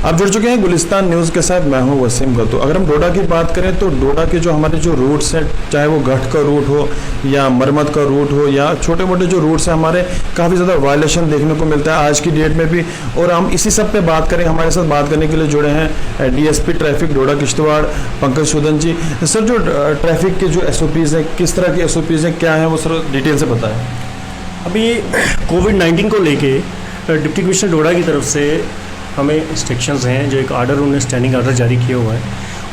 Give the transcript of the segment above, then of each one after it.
आप जुड़ चुके हैं गुलिस्तान न्यूज़ के साथ। मैं हूं वसीम गतो। अगर हम डोडा की बात करें तो डोडा के जो हमारे जो रूट्स हैं, चाहे वो गठ का रूट हो या मरमत का रूट हो या छोटे मोटे जो रूट्स हैं, हमारे काफ़ी ज़्यादा वायलेशन देखने को मिलता है आज की डेट में भी। और हम इसी सब पे बात करें, हमारे साथ बात करने के लिए जुड़े हैं डीएसपी ट्रैफिक डोडा किश्तवाड़ पंकज सूदन जी। सर, जो ट्रैफिक के जो एसओपीज़ हैं, किस तरह के एसओपीज़ हैं, क्या हैं वो सर डिटेल से बताएं। अभी कोविड-19 को लेके डिप्टी कमिश्नर डोडा की तरफ से हमें इंस्ट्रक्शंस हैं, जो एक आर्डर उन्होंने स्टैंडिंग आर्डर जारी किया हुआ है।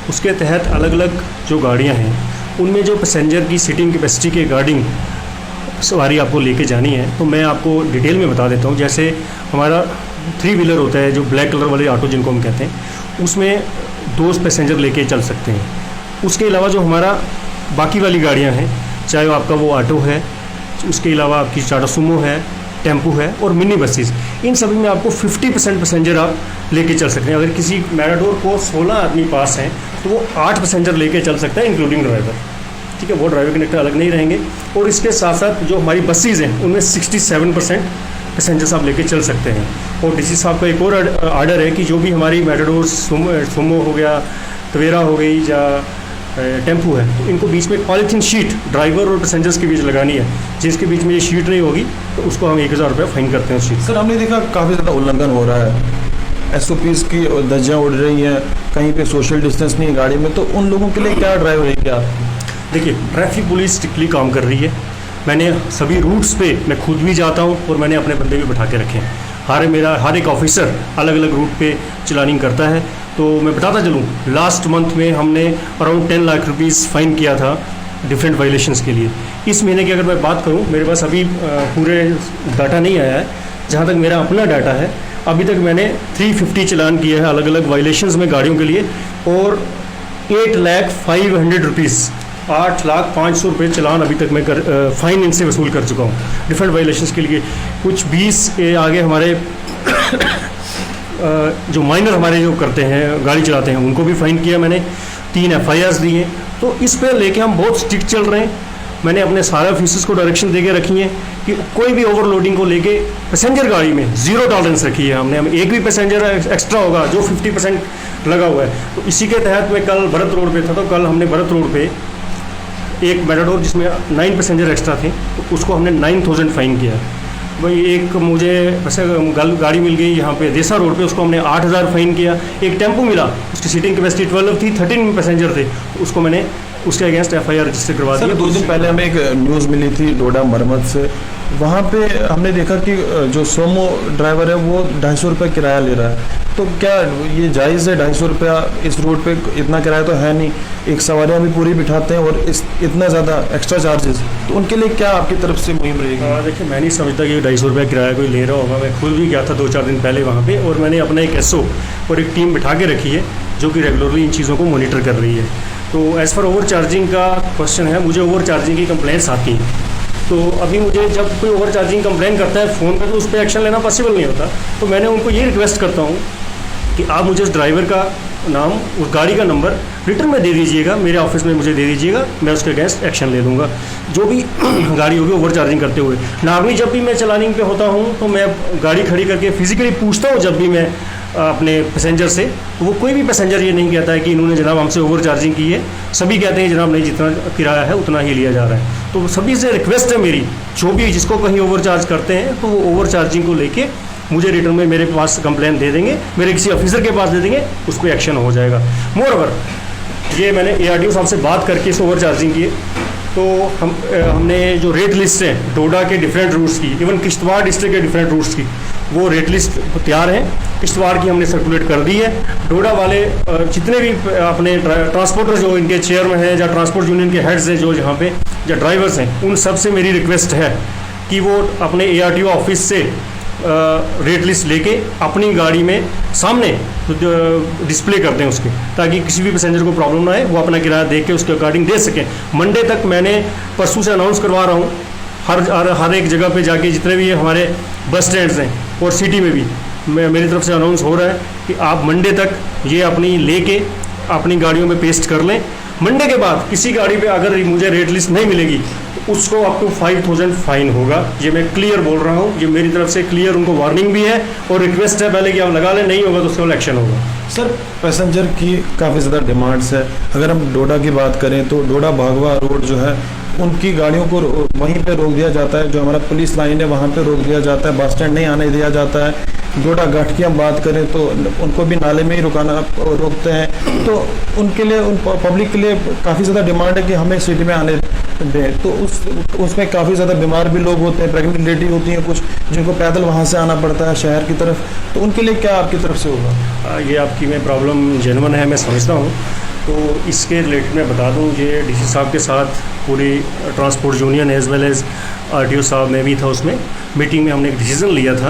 उसके तहत अलग अलग जो गाड़ियां हैं उनमें जो पैसेंजर की सीटिंग कैपेसिटी के अकॉर्डिंग सवारी आपको लेके जानी है, तो मैं आपको डिटेल में बता देता हूँ। जैसे हमारा 3 व्हीलर होता है, जो ब्लैक कलर वाले ऑटो जिनको हम कहते हैं, उसमें 2 पैसेंजर लेके चल सकते हैं। उसके अलावा जो हमारा बाकी वाली गाड़ियाँ हैं, चाहे वो आपका वो ऑटो है, उसके अलावा आपकी टाटा सुमो है, टेम्पो है और मिनी बसेस, इन सभी में आपको 50% पैसेंजर आप लेके चल सकते हैं। अगर किसी मैटाडोर को 16 आदमी पास हैं तो वो 8 पैसेंजर लेके चल सकता है, इंक्लूडिंग ड्राइवर। ठीक है, वो ड्राइवर कंडक्टर अलग नहीं रहेंगे। और इसके साथ साथ जो हमारी बसेज हैं उनमें 67% पैसेंजर्स आप लेके चल सकते हैं। और डीसी साहब का एक और आर्डर है कि जो भी हमारी मैटाडोर सुमो हो गया, तवेरा हो गई या टेम्पू है, तो इनको बीच में पॉलीथीन शीट ड्राइवर और पैसेंजर्स के बीच लगानी है। जिसके बीच में ये शीट नहीं होगी तो उसको हम 1000 रुपये फाइन करते हैं। शीट सर, हमने देखा काफ़ी ज़्यादा उल्लंघन हो रहा है, एसओपीज़ की धज्जियाँ उड़ रही हैं, कहीं पे सोशल डिस्टेंस नहीं है गाड़ी में, तो उन लोगों के लिए क्या ड्राइव है क्या? देखिए, ट्रैफिक पुलिस स्ट्रिक्टली काम कर रही है। मैंने सभी रूट्स पे मैं खुद भी जाता हूँ और मैंने अपने बंदे भी बैठा के रखे हैं। हर एक ऑफिसर अलग अलग रूट पे चलानिंग करता है। तो मैं बताता चलूँ, लास्ट मंथ में हमने अराउंड 10 लाख रुपीज़ फ़ाइन किया था डिफरेंट वायलेशंस के लिए। इस महीने की अगर मैं बात करूँ, मेरे पास अभी पूरे डाटा नहीं आया है। जहाँ तक मेरा अपना डाटा है, अभी तक मैंने 350 चलान किए हैं अलग अलग वायलेशंस में गाड़ियों के लिए, और 8,500,000 रुपीज़ 8,500,000 रुपये चलान अभी तक मैं फ़ाइन इनसे वसूल कर चुका हूँ डिफरेंट वायलेशंस के लिए। कुछ 20 आगे हमारे जो माइनर हमारे जो करते हैं, गाड़ी चलाते हैं, उनको भी फ़ाइन किया मैंने। 3 FIRs दिए। तो इस पे लेके हम बहुत स्ट्रिक्ट चल रहे हैं। मैंने अपने सारे ऑफिसर्स को डायरेक्शन दे के रखी है कि कोई भी ओवरलोडिंग को लेके पैसेंजर गाड़ी में 0 टॉलरेंस रखी है हमने। हम एक भी पैसेंजर एक्स्ट्रा होगा जो 50% लगा हुआ है, तो इसी के तहत मैं कल भरत रोड पे था, तो कल हमने भरत रोड पे एक मैटाडोर जिसमें 9 पैसेंजर एक्स्ट्रा थे, तो उसको हमने 9,000 फ़ाइन किया। भाई एक मुझे वैसे गाड़ी मिल गई यहाँ पे देसा रोड पे, उसको हमने 8,000 फ़ाइन किया। एक टेम्पो मिला, उसकी सीटिंग कैपेसिटी 12 थी, 13 पैसेंजर थे, तो उसको मैंने उसके अगेंस्ट FIR रजिस्टर करवा दिया। 2 दिन पहले हमें एक न्यूज़ मिली थी डोडा मरमत से, वहाँ पे हमने देखा कि जो सोमो ड्राइवर है वो 250 रुपये किराया ले रहा है। तो क्या ये जायज़ है? 250 रुपया इस रोड पे इतना किराया तो है नहीं, एक सवारियाँ भी पूरी बिठाते हैं और इतना ज़्यादा एक्स्ट्रा चार्जेस, तो उनके लिए क्या आपकी तरफ से मुहिम रहेगी? देखिए, मैं नहीं समझता कि 250 रुपया किराया कोई ले रहा होगा। मैं खुद भी गया था 2-4 दिन पहले वहाँ पे, और मैंने अपना एक SO और एक टीम बिठा के रखी है जो कि रेगुलरली इन चीज़ों को मॉनिटर कर रही है। तो एज़ फॉर ओवर चार्जिंग का क्वेश्चन है, मुझे ओवर चार्जिंग की कंप्लेंट्स आती हैं। तो अभी मुझे जब कोई ओवर चार्जिंग कंप्लेन करता है फ़ोन पर, तो उस पर एक्शन लेना पॉसिबल नहीं होता। तो मैंने उनको ये रिक्वेस्ट करता हूँ कि आप मुझे उस ड्राइवर का नाम, उस गाड़ी का नंबर रिटर्न में दे दीजिएगा, मेरे ऑफिस में मुझे दे दीजिएगा, मैं उसके अगेंस्ट एक्शन ले लूँगा। जो भी गाड़ी होगी ओवर चार्जिंग करते हुए। नॉर्मली जब भी मैं चलानिंग पे होता हूँ तो मैं गाड़ी खड़ी करके फिजिकली पूछता हूँ जब भी मैं अपने पैसेंजर से, तो वो कोई भी पैसेंजर ये नहीं कहता है कि इन्होंने जनाब हमसे ओवर चार्जिंग की है। सभी कहते हैं जनाब नहीं, जितना किराया है उतना ही लिया जा रहा है। तो सभी से रिक्वेस्ट है मेरी, जो भी जिसको कहीं ओवर चार्ज करते हैं तो वो ओवर चार्जिंग को लेके मुझे रिटर्न में मेरे पास कंप्लेन दे देंगे, मेरे किसी ऑफिसर के पास दे देंगे, उस पर एक्शन हो जाएगा। मोर ओवर ये मैंने ARTO साहब से बात करके इस ओवर चार्जिंग की, तो हमने जो रेट लिस्ट है डोडा के डिफरेंट रूट्स की, इवन किश्तवाड़ डिस्ट्रिक्ट के डिफरेंट रूट्स की, वो रेट लिस्ट तैयार है। किश्तवाड़ की हमने सर्कुलेट कर दी है। डोडा वाले जितने भी अपने ट्रांसपोर्टर जो इनके चेयरमैन हैं या ट्रांसपोर्ट यूनियन के हेड्स हैं जो यहाँ पे या ड्राइवर्स हैं, उन सब से मेरी रिक्वेस्ट है कि वो अपने ARTO ऑफिस से रेट लिस्ट लेके अपनी गाड़ी में सामने डिस्प्ले कर दें उसके, ताकि किसी भी पैसेंजर को प्रॉब्लम ना आए, वो अपना किराया देख के उसके अकॉर्डिंग दे सकें। मंडे तक मैंने परसों से अनाउंस करवा रहा हूँ हर एक जगह पे जाके, जितने भी हमारे बस स्टैंड्स हैं और सिटी में भी मेरी तरफ से अनाउंस हो रहा है कि आप मंडे तक ये अपनी लेके अपनी गाड़ियों में पेस्ट कर लें। मंडे के बाद किसी गाड़ी पे अगर मुझे रेट लिस्ट नहीं मिलेगी तो उसको अप टू 5,000 फाइन होगा। ये मैं क्लियर बोल रहा हूँ, ये मेरी तरफ से क्लियर उनको वार्निंग भी है और रिक्वेस्ट है पहले कि आप लगा लें, नहीं होगा तो उसका एक्शन होगा। सर, पैसेंजर की काफ़ी ज़्यादा डिमांड्स है। अगर हम डोडा की बात करें तो डोडा भागवा रोड जो है उनकी गाड़ियों को वहीं पे रोक दिया जाता है। जो हमारा पुलिस लाइन है वहाँ पे रोक दिया जाता है, बस स्टैंड नहीं आने दिया जाता है। डोडा घाट की हम बात करें तो उनको भी नाले में ही रोकते हैं। तो उनके लिए, उन पब्लिक के लिए काफ़ी ज़्यादा डिमांड है कि हमें सिटी में आने दें। तो उसमें काफ़ी ज़्यादा बीमार भी लोग होते हैं, प्रेग्नेंट लेडी होती हैं कुछ, जिनको पैदल वहाँ से आना पड़ता है शहर की तरफ। तो उनके लिए क्या आपकी तरफ से होगा? ये आपकी मैं प्रॉब्लम जेन्युइन है, मैं समझता हूँ। तो इसके रिलेटेड मैं बता दूँ, ये डीसी साहब के साथ पूरी transport union as well as RTO साहब में भी था, उसमें मीटिंग में हमने एक डिसीज़न लिया था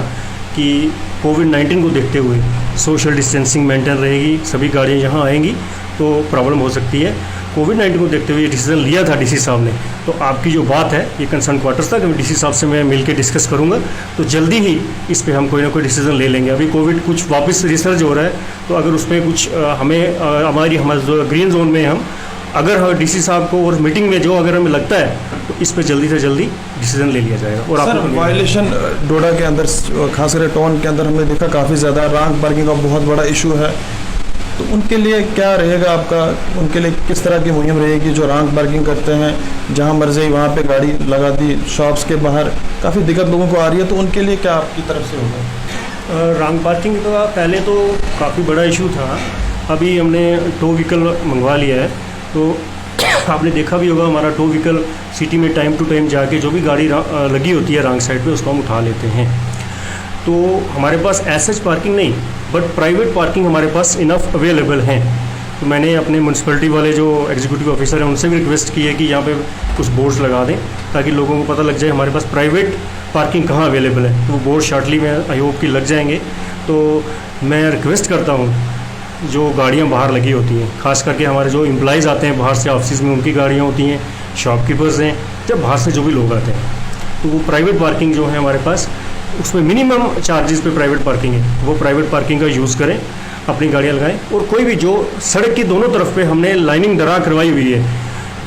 कि कोविड-19 को देखते हुए सोशल डिस्टेंसिंग मेंटेन रहेगी, सभी गाड़ियाँ यहाँ आएंगी तो प्रॉब्लम हो सकती है। कोविड-19 को देखते हुए ये डिसीजन लिया था डीसी साहब ने। तो आपकी जो बात है ये कंसर्न क्वार्टर्स तक डीसी साहब से मैं मिल के डिस्कस करूँगा, तो जल्दी ही इस पर हम कोई ना कोई डिसीजन ले लेंगे। अभी कोविड कुछ वापस रिसर्च हो रहा है, तो अगर उसमें कुछ हमें हमारे ग्रीन जोन में हम अगर डीसी साहब को और मीटिंग में जो अगर हमें लगता है तो इस पर जल्दी से जल्दी डिसीजन ले लिया जाएगा। और सर, वायलेशन डोडा के अंदर खासकर टाउन के अंदर हमने देखा काफ़ी ज़्यादा रॉन्ग पार्किंग का बहुत बड़ा इशू है। तो उनके लिए क्या रहेगा आपका, उनके लिए किस तरह की मुहिम रहेगी? जो रॉन्ग पार्किंग करते हैं, जहां मर्जी वहां पे गाड़ी लगा दी, शॉप्स के बाहर काफ़ी दिक्कत लोगों को आ रही है, तो उनके लिए क्या आपकी तरफ से होगा? रॉन्ग पार्किंग का पहले तो काफ़ी बड़ा इशू था, अभी हमने टो व्हीकल मंगवा लिया है। तो आपने देखा भी होगा हमारा टो व्हीकल सिटी में टाइम टू टाइम जाके जो भी गाड़ी लगी होती है रॉन्ग साइड पे उसको हम उठा लेते हैं। तो हमारे पास एज पार्किंग नहीं, बट प्राइवेट पार्किंग हमारे पास इनफ अवेलेबल हैं। तो मैंने अपने म्यूनसिपैलिटी वाले जो एग्जीक्यूटिव ऑफिसर हैं उनसे भी रिक्वेस्ट की है कि यहाँ पे कुछ बोर्ड्स लगा दें ताकि लोगों को पता लग जाए हमारे पास प्राइवेट पार्किंग कहाँ अवेलेबल है। तो वो बोर्ड शॉर्टली में आई होप कि लग जाएंगे। तो मैं रिक्वेस्ट करता हूँ जो गाड़ियाँ बाहर लगी होती हैं, खास करके हमारे जो एम्प्लॉइज़ आते हैं बाहर से ऑफिस में, उनकी गाड़ियाँ होती हैं, शॉपकीपर्स हैं, जब बाहर से जो भी लोग आते हैं, तो वो प्राइवेट पार्किंग जो है हमारे पास उसमें मिनिमम चार्जेस पे प्राइवेट पार्किंग है, वो प्राइवेट पार्किंग का यूज़ करें, अपनी गाड़ियाँ लगाएं। और कोई भी जो सड़क की दोनों तरफ पे हमने लाइनिंग दरा करवाई हुई है,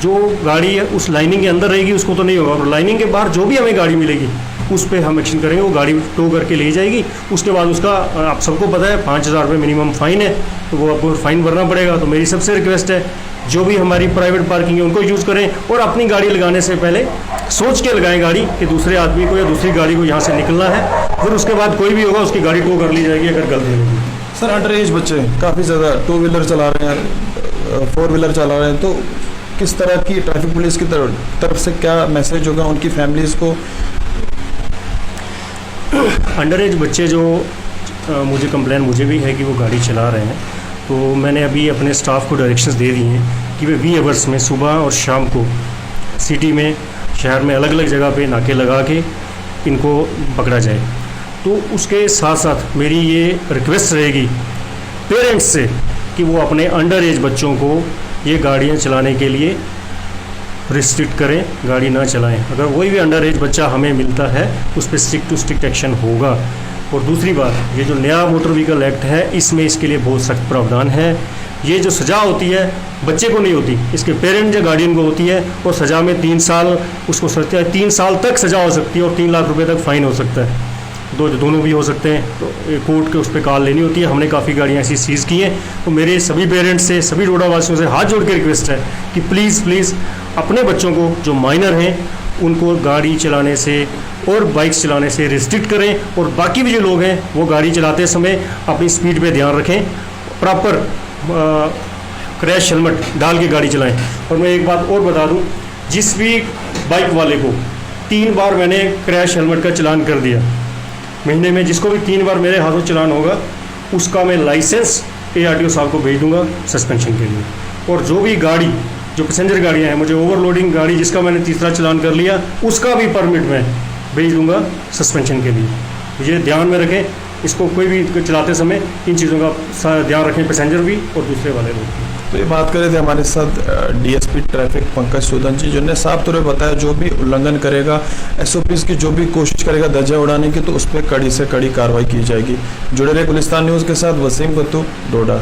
जो गाड़ी है उस लाइनिंग के अंदर रहेगी उसको तो नहीं होगा, और लाइनिंग के बाहर जो भी हमें गाड़ी मिलेगी उस पर हम एक्शन करेंगे। वो गाड़ी टो करके ले जाएगी, उसके बाद उसका आप सबको पता है 5,000 रुपये मिनिमम फ़ाइन है, तो वो आपको फ़ाइन भरना पड़ेगा। तो मेरी सबसे रिक्वेस्ट है जो भी हमारी प्राइवेट पार्किंग है उनको यूज़ करें, और अपनी गाड़ी लगाने से पहले सोच के लगाएं गाड़ी कि दूसरे आदमी को या दूसरी गाड़ी को यहाँ से निकलना है, फिर उसके बाद कोई भी होगा उसकी गाड़ी टो कर ली जाएगी अगर गलती होगी। सर, अंडर एज बच्चे काफ़ी ज़्यादा टू व्हीलर चला रहे हैं, फोर व्हीलर चला रहे हैं, तो किस तरह की ट्रैफिक पुलिस की तरफ से क्या मैसेज होगा उनकी फैमिलीज़ को? अंडर एज बच्चे जो मुझे कंप्लेन मुझे भी है कि वो गाड़ी चला रहे हैं, तो मैंने अभी अपने स्टाफ को डायरेक्शंस दे दी हैं कि वे वी आवर्स में सुबह और शाम को सिटी में, शहर में अलग अलग जगह पे नाके लगा के इनको पकड़ा जाए। तो उसके साथ साथ मेरी ये रिक्वेस्ट रहेगी पेरेंट्स से कि वो अपने अंडर एज बच्चों को ये गाड़ियाँ चलाने के लिए रिस्ट्रिक्ट करें, गाड़ी ना चलाएं। अगर कोई भी अंडर एज बच्चा हमें मिलता है उस पर स्ट्रिक्ट टू स्ट्रिक्ट एक्शन होगा। और दूसरी बात, ये जो नया मोटर व्हीकल एक्ट है इसमें इसके लिए बहुत सख्त प्रावधान है। ये जो सज़ा होती है बच्चे को नहीं होती, इसके पेरेंट या गार्डियन को होती है, और सज़ा में 3 साल उसको सजा है, 3 साल तक सज़ा हो सकती है और 3 लाख रुपए तक फ़ाइन हो सकता है। दोनों भी हो सकते हैं। तो कोर्ट के उस पर कॉल लेनी होती है। हमने काफ़ी गाड़ियाँ ऐसी सीज़ की हैं। तो मेरे सभी पेरेंट्स से, सभी डोडा वासियों से हाथ जोड़ के रिक्वेस्ट है कि प्लीज़ अपने बच्चों को जो माइनर हैं उनको गाड़ी चलाने से और बाइक्स चलाने से रिस्ट्रिक्ट करें, और बाकी भी जो लोग हैं वो गाड़ी चलाते समय अपनी स्पीड पे ध्यान रखें, प्रॉपर क्रैश हेलमेट डाल के गाड़ी चलाएं। और मैं एक बात और बता दूं, जिस भी बाइक वाले को 3 बार मैंने क्रैश हेलमेट का चलान कर दिया महीने में, जिसको भी 3 बार मेरे हाथों चलान होगा उसका मैं लाइसेंस ARTO साहब को भेज दूंगा सस्पेंशन के लिए। और जो भी गाड़ी, जो पैसेंजर गाड़ियाँ हैं, मुझे ओवरलोडिंग गाड़ी जिसका मैंने तीसरा चलान कर लिया उसका भी परमिट मैं भेज दूंगा सस्पेंशन के लिए। ये ध्यान में रखें, इसको कोई भी चलाते समय इन चीज़ों का ध्यान रखें, पैसेंजर भी और दूसरे वाले लोग भी। तो ये बात कर रहे थे हमारे साथ DSP ट्रैफिक पंकज सूदन जी, जिन्होंने साफ तौर पर बताया जो भी उल्लंघन करेगा, SOPs की जो भी कोशिश करेगा धज्जियां उड़ाने की, तो उस पर कड़ी से कड़ी कार्रवाई की जाएगी। जुड़े रहे गुलिस्तान न्यूज़ के साथ, वसीम गत्तू, डोडा।